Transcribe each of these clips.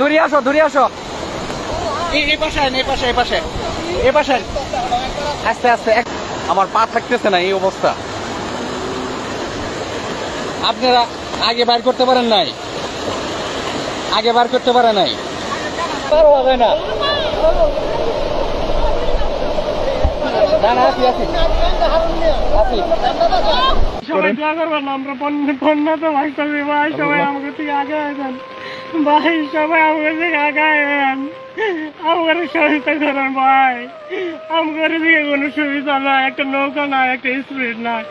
ধরে আসো এই পাশে আস্তে আস্তে। আমার পা থাকতেছে না, এই অবস্থা। আপনারা আগে বার করতে পারেন নাই, হবে না। সবাই দোয়া করবেন, আমরা বন্যা তো ভাই করবি ভাই, সবাই আমাকে থেকে আগে আসেন ভাই, সবাই আমাকে থেকে আগে আসেন, আমাকে সহায়তা করেন ভাই। আমাদের দিকে কোনো সুবিধা নাই, একটা নৌকা নাই, একটা স্পিড নাই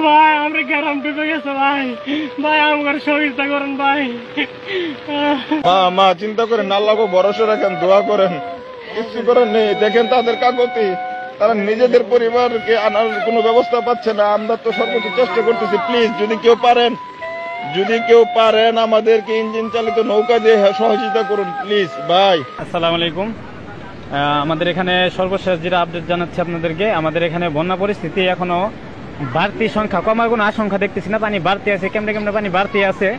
ভাই, আমরা গ্রাম ডুবে গেছে ভাই, আমাকে সহায়তা করেন ভাই। মা চিন্তা করেন, আল্লাহকে ভরসা রাখেন, দোয়া করেন, কিছু করেন নেই। দেখেন তাদের কাকতি, তারা নিজেদের পরিবারকে আনার কোনো ব্যবস্থা পাচ্ছে না। আমরা তো সর্বোচ্চ চেষ্টা করতেছি। প্লিজ যদি কেউ পারেন আমাদেরকে ইঞ্জিন চালিত নৌকা দিয়ে সহযোগিতা করুন প্লিজ ভাই। আসসালামু আলাইকুম। আমাদের এখানে সর্বশেষ যেটা আপডেট জানাচ্ছি আপনাদেরকে, আমাদের এখানে বন্যা পরিস্থিতি এখনো বাড়তি সংখ্যা, কমার কোনো আশঙ্কা দেখতেছি না। পানি বাড়তি আছে, কেমনে পানি বাড়তি আছে।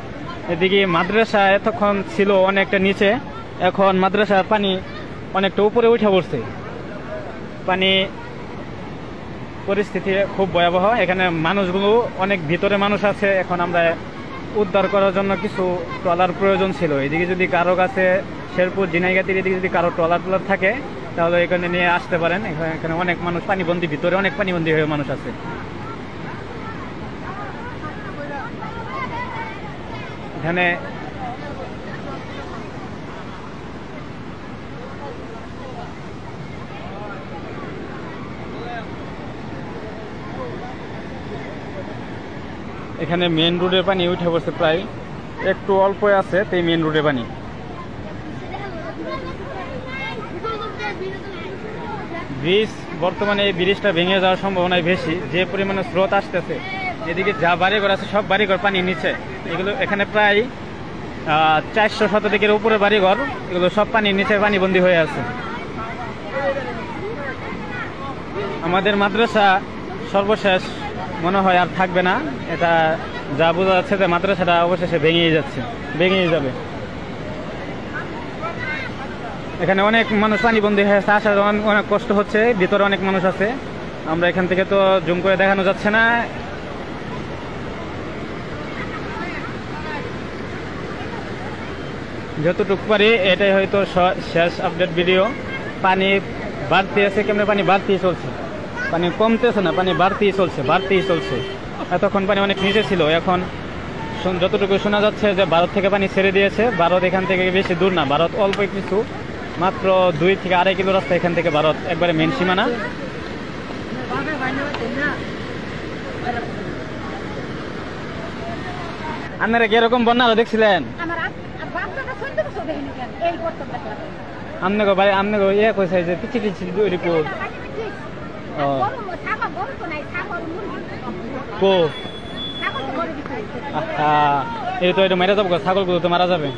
এদিকে মাদ্রাসা এতক্ষণ ছিল অনেকটা নিচে, এখন মাদ্রাসার পানি অনেকটা উপরে উঠে পড়ছে। পানি পরিস্থিতি খুব ভয়াবহ। এখানে মানুষগুলো অনেক ভিতরে মানুষ আছে। এখন আমরা উদ্ধার করার জন্য কিছু ট্রলার প্রয়োজন ছিল। এদিকে যদি কারো কাছে শেরপুর জিনাইগাতির এদিকে যদি কারো ট্রলার থাকে তাহলে এখানে নিয়ে আসতে পারেন। এখানে অনেক মানুষ পানিবন্দী, ভিতরে অনেক পানিবন্দী হয়ে মানুষ আছে। এখানে মেন রোডের পানি উঠে পড়ছে, প্রায় একটু অল্প আছে তাই মেন রোডের পানি। ব্রিজ বর্তমানে এই ব্রিজটা ভেঙে যাওয়ার সম্ভাবনা বেশি, যে পরিমাণে স্রোত আসতেছে। এদিকে যা বাড়িঘর আছে সব বাড়িঘর পানির নিচে। এগুলো এখানে প্রায় 400 শতাধিকের উপরে বাড়িঘর, এগুলো সব পানির নিচে পানিবন্দী হয়ে আছে। আমাদের মাদ্রাসা সর্বশেষ মনে হয় আর থাকবে না, এটা যা বোঝা যাচ্ছে যে মাদ্রাসাটা অবশেষে ভেঙেই যাবে। এখানে অনেক মানুষ পানিবন্দী হয়েছে, আসার অনেক কষ্ট হচ্ছে, ভিতরে অনেক মানুষ আছে। আমরা এখান থেকে তো জুম করে দেখানো যাচ্ছে না। যতটুকু পারি এটাই হয়তো শেষ আপডেট ভিডিও। পানি বাড়তি আছে, কেমনে পানি বাড়তেই চলছে, পানি কমতেছে না, পানি বাড়তেই চলছে। এতক্ষণ পানি অনেক নিচে ছিল, এখন যতটুকু শোনা যাচ্ছে যে ভারত থেকে পানি ছেড়ে দিয়েছে। ভারত এখান থেকে বেশি দূর না, ভারত অল্প কিছু, মাত্র 2 থেকে 2.5 কিলো রাস্তা এখান থেকে ভারত, একবারে মেন সীমানা। আপনারা কি এরকম বন্যা দেখছিলেন? আপনাকে ভাই আপনাকে ইয়ে কইছে যে পিছি রিপোর্ট এই তো এটা মেরে যাবো, ছাগলগুলো তো মারা যাবে।